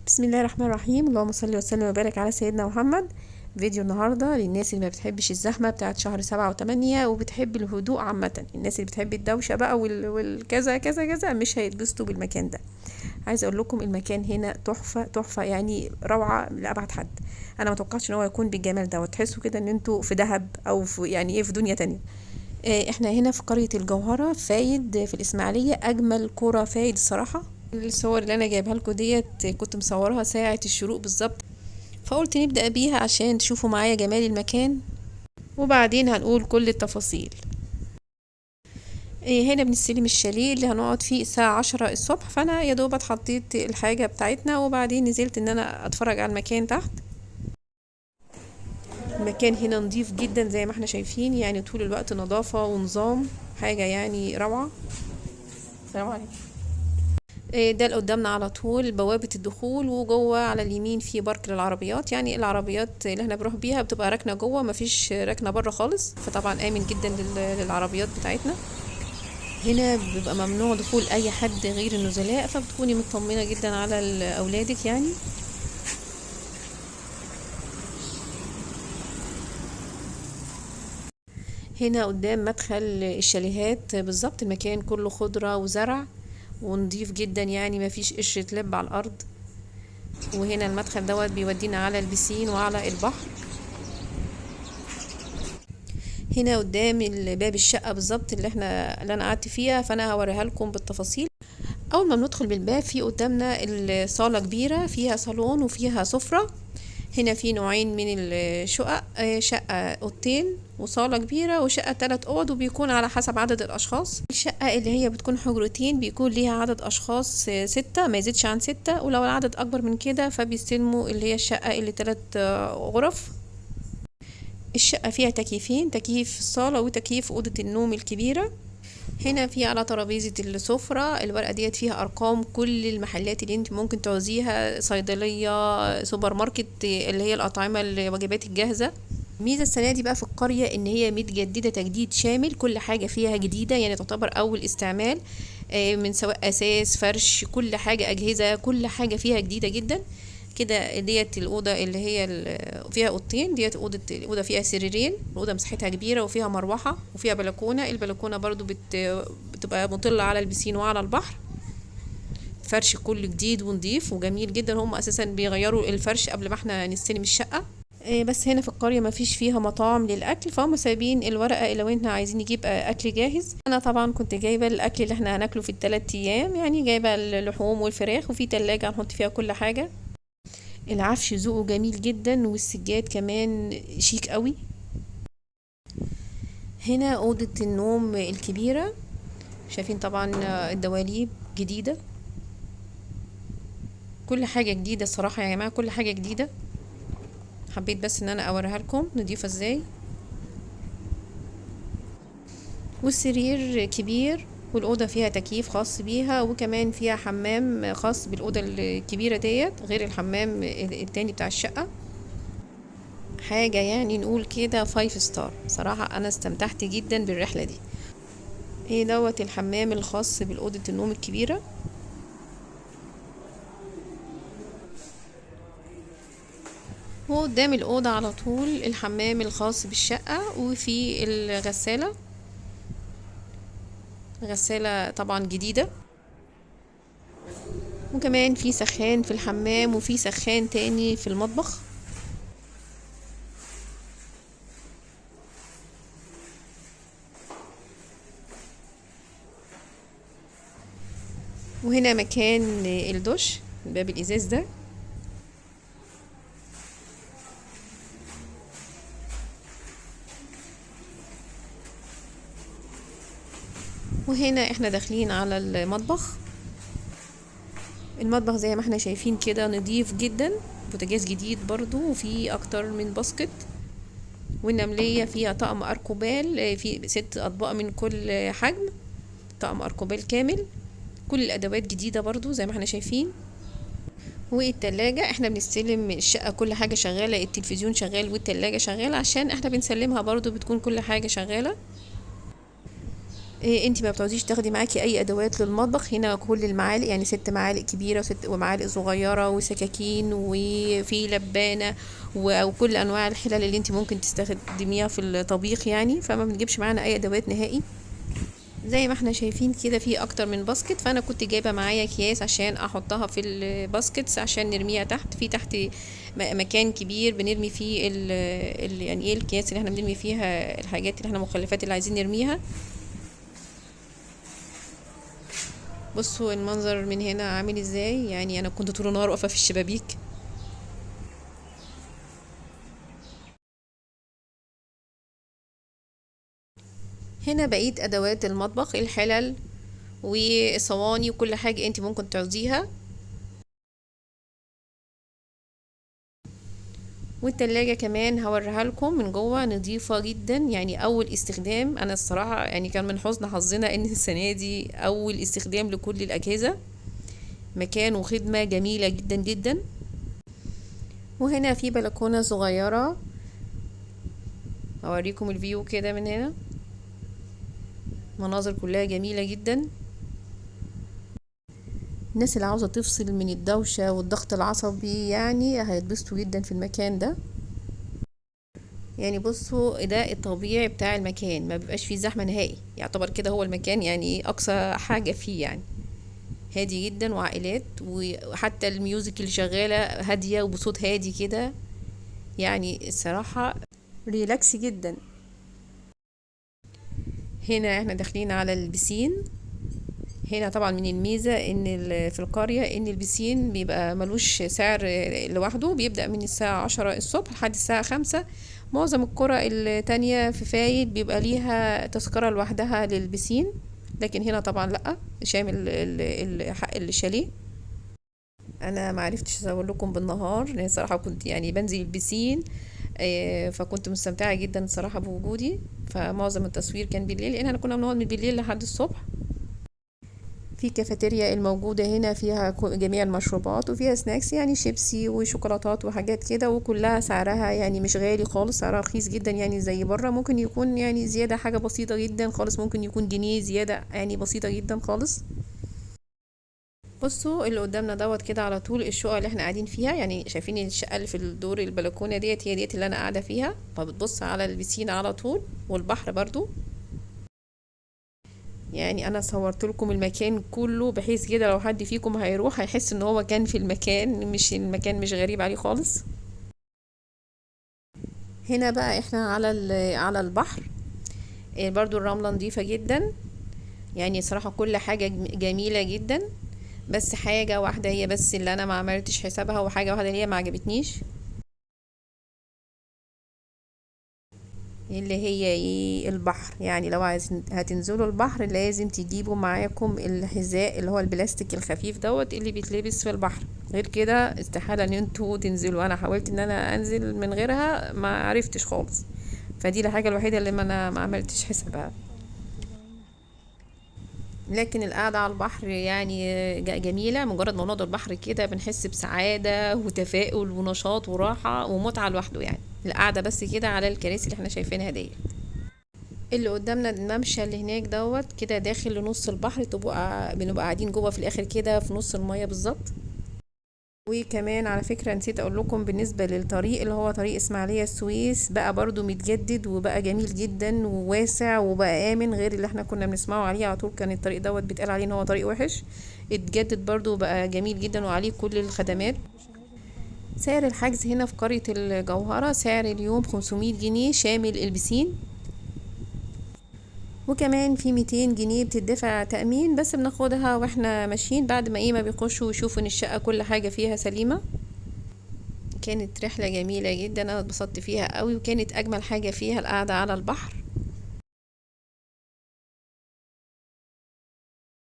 بسم الله الرحمن الرحيم. اللهم صل وسلم وبارك على سيدنا محمد. فيديو النهارده للناس اللي ما بتحبش الزحمه بتاعت شهر 7 و8 وبتحب الهدوء عامه. الناس اللي بتحب الدوشه بقى والكذا كذا كذا مش هيتبسطوا بالمكان ده. عايزه اقول لكم المكان هنا تحفه تحفه، يعني روعه لابعد حد. انا ما توقعتش ان هو يكون بالجمال ده، وتحسوا كده ان انتوا في دهب او في يعني ايه في دنيا تانية. احنا هنا في قريه الجوهره فايد في الاسماعيليه، اجمل قرى فايد الصراحه. الصور اللي انا جايبها لكم ديت كنت مصورها ساعه الشروق بالظبط، فقلت نبدأ بيها عشان تشوفوا معايا جمال المكان وبعدين هنقول كل التفاصيل. هنا بنستلم الشاليه اللي هنقعد فيه الساعة 10 الصبح، فأنا يا دوب حطيت الحاجة بتاعتنا وبعدين نزلت ان انا اتفرج على المكان تحت. المكان هنا نظيف جدا زي ما احنا شايفين، يعني طول الوقت نظافة ونظام، حاجة يعني روعة. السلام عليكم. ده اللي قدامنا على طول بوابة الدخول، وجوه على اليمين في بارك للعربيات، يعني العربيات اللي احنا بنروح بيها بتبقى راكنة جوه، مفيش راكنة بره خالص، فطبعا آمن جدا للعربيات بتاعتنا. هنا بيبقى ممنوع دخول اي حد غير النزلاء، فبتكوني مطمنة جدا على اولادك يعني. هنا قدام مدخل الشاليهات بالظبط، المكان كله خضرة وزرع ونضيف جدا، يعني مفيش قشرة لب على الارض. وهنا المدخل دوت بيودينا على البسين وعلى البحر. هنا قدام باب الشقة بالظبط اللي انا قعدت فيها، فانا هوريها لكم بالتفاصيل. اول ما بندخل بالباب في قدامنا الصالة كبيرة فيها صالون وفيها سفرة. هنا في نوعين من الشقق، شقة اوضتين وصالة كبيرة، وشقة 3 اوض، وبيكون على حسب عدد الاشخاص. الشقة اللي هي بتكون حجرتين بيكون ليها عدد اشخاص 6، ما يزيدش عن 6، ولو العدد اكبر من كده فبيستلموا اللي هي الشقة اللي 3 غرف. الشقة فيها تكييفين، تكييف في الصالة وتكييف أوضة النوم الكبيرة. هنا في على ترابيزة السفرة الورقة ديت فيها أرقام كل المحلات اللي انت ممكن تعوزيها، صيدلية، سوبر ماركت، اللي هي الأطعمة الوجبات الجاهزة. الميزة السنة دي بقى في القرية ان هي متجددة تجديد شامل، كل حاجة فيها جديدة، يعني تعتبر أول استعمال، من سواء أساس فرش كل حاجة أجهزة، كل حاجة فيها جديدة جدا كده. ديت الأوضة اللي هي فيها أوضتين، ديت الأوضة فيها سريرين، الأوضة مساحتها كبيرة وفيها مروحة وفيها بلكونة. البلكونة برضو بتبقى مطلة على البسين وعلى البحر. فرش كله جديد ونضيف وجميل جدا، هم أساسا بيغيروا الفرش قبل ما احنا نستلم الشقة. بس هنا في القرية ما فيش فيها مطاعم للأكل، فهم سايبين الورقة لو احنا عايزين نجيب أكل جاهز. أنا طبعا كنت جايبة الأكل اللي احنا هناكله في ال3 أيام، يعني جايبة اللحوم والفراخ، وفي تلاجة هنحط فيها كل حاجة. العفش ذوقه جميل جدا، والسجاد كمان شيك قوي. هنا أوضة النوم الكبيرة، شايفين طبعا الدواليب جديدة، كل حاجة جديدة الصراحة يا جماعة، كل حاجة جديدة. حبيت بس ان انا اوريها لكم نضيفة ازاي. والسرير كبير، والأوضة فيها تكييف خاص بيها، وكمان فيها حمام خاص بالأوضة الكبيرة ديت غير الحمام التاني بتاع الشقة. حاجة يعني نقول كده 5 ستار. صراحة أنا استمتعت جدا بالرحلة دي. ايه دوت الحمام الخاص بالأوضة النوم الكبيرة. وقدام الأوضة على طول الحمام الخاص بالشقة، وفي غسالة طبعا جديدة، وكمان في سخان في الحمام وفي سخان تاني في المطبخ. وهنا مكان الدش، باب الإزاز ده. وهنا احنا داخلين على المطبخ. المطبخ زي ما احنا شايفين كده نضيف جدا، بوتاجاز جديد برضو، وفي اكتر من باسكت. والنملية فيها طقم أركوبال، في 6 أطباق من كل حجم، طقم أركوبال كامل. كل الأدوات جديدة برضو زي ما احنا شايفين. والتلاجة احنا بنستلم الشقة كل حاجة شغالة، التلفزيون شغال، والتلاجة شغالة، عشان احنا بنسلمها برضو بتكون كل حاجة شغالة. انتي ما بتعوزيش تاخدي معاكي اي ادوات للمطبخ. هنا كل المعالق يعني 6 معالق كبيره ومعالق صغيره وسكاكين وفي لبانه وكل انواع الحلل اللي انتي ممكن تستخدميها في الطبيخ يعني. فما بنجيبش معانا اي ادوات نهائي. زي ما احنا شايفين كده في اكتر من باسكت، فانا كنت جايبه معايا اكياس عشان احطها في الباسكتس عشان نرميها تحت. في تحت مكان كبير بنرمي فيه يعني ايه الكياس اللي احنا بنرمي فيها الحاجات اللي احنا المخلفات اللي عايزين نرميها. بصوا المنظر من هنا عامل ازاي، يعني انا كنت طول النهار واقفه في الشبابيك. هنا بقية ادوات المطبخ، الحلل والصواني وكل حاجه انت ممكن تعوزيها. والتلاجة كمان هوريها لكم من جوه نظيفة جدا، يعني اول استخدام. انا الصراحة يعني كان من حسن حظنا ان السنة دي اول استخدام لكل الاجهزة. مكان وخدمة جميلة جدا جدا. وهنا في بلكونة صغيرة، اوريكم الفيو كده من هنا. مناظر كلها جميلة جدا. الناس اللي عاوزة تفصل من الدوشة والضغط العصبي يعني هيتبسطوا جدا في المكان ده. يعني بصوا ده الطبيعي بتاع المكان، ما بيبقاش فيه زحمة نهائي، يعتبر كده هو المكان يعني اقصى حاجة فيه يعني. هادي جدا وعائلات، وحتى الميوزك اللي شغالة هادية وبصوت هادي كده. يعني الصراحة ريلاكس جدا. هنا احنا داخلين على البسين. هنا طبعا من الميزة ان في القرية ان البسين بيبقى ملوش سعر لوحده، بيبدأ من الساعة 10 الصبح لحد الساعة 5. معظم القرى التانية في فايد بيبقى ليها تذكرة لوحدها للبسين، لكن هنا طبعا لأ، شامل حق الشاليه. انا معرفتش اصور لكم بالنهار لان صراحة كنت يعني بنزل البسين. فكنت مستمتعة جدا صراحة بوجودي. فمعظم التصوير كان بالليل لان احنا كنا بنقعد من بالليل لحد الصبح. في كافيتيريا الموجودة هنا فيها جميع المشروبات وفيها سناكس، يعني شيبسي وشوكولاتات وحاجات كده، وكلها سعرها يعني مش غالي خالص، سعرها رخيص جدا يعني زي بره. ممكن يكون يعني زيادة حاجة بسيطة جدا خالص، ممكن يكون جنيه زيادة يعني بسيطة جدا خالص. بصوا اللي قدامنا دوت كده على طول الشقة اللي احنا قاعدين فيها. يعني شايفين الشقة اللي في الدور البلكونة ديت هي ديت اللي انا قاعدة فيها، فبتبص على البسين على طول والبحر برضو. يعني انا صورت لكم المكان كله بحيث كده لو حد فيكم هيروح هيحس ان هو كان في المكان، مش المكان مش غريب عليه خالص. هنا بقى احنا على على البحر. برضو الرملة نظيفة جدا، يعني صراحة كل حاجة جميلة جدا. بس حاجة واحدة هي بس اللي انا ما عملتش حسابها، وحاجة واحدة هي ما عجبتنيش، اللي هي ايه البحر. يعني لو هتنزلوا البحر لازم تجيبوا معاكم الحذاء اللي هو البلاستيك الخفيف دوت اللي بيتلبس في البحر. غير كده استحالة ان انتوا تنزلوا. انا حاولت ان انا انزل من غيرها ما عرفتش خالص. فدي الحاجة الوحيدة اللي انا ما عملتش حسابها. لكن القعدة على البحر يعني جميلة. مجرد ما نقعد على البحر كده بنحس بسعادة وتفاؤل ونشاط وراحة ومتعة لوحده. يعني القعدة بس كده على الكراسي اللي احنا شايفينها دي. اللي قدامنا الممشى اللي هناك دوت كده داخل لنص البحر، بنبقى قاعدين جوه في الاخر كده في نص المية بالظبط. وكمان على فكرة نسيت اقول لكم بالنسبة للطريق اللي هو طريق اسماعيلية السويس، بقى برضو متجدد وبقى جميل جدا وواسع وبقى امن، غير اللي احنا كنا بنسمعه عليه على طول. كان الطريق دوت بيتقال عليه ان هو طريق وحش. اتجدد برضو وبقى جميل جدا وعليه كل الخدمات. سعر الحجز هنا في قرية الجوهرة سعر اليوم 500 جنيه شامل البسين، وكمان في 200 جنيه بتدفع تأمين، بس بناخدها واحنا ماشيين بعد ما ما بيخشوا ويشوفوا ان الشقة كل حاجة فيها سليمة. كانت رحلة جميلة جدا، انا اتبسطت فيها قوي، وكانت اجمل حاجة فيها القعدة على البحر.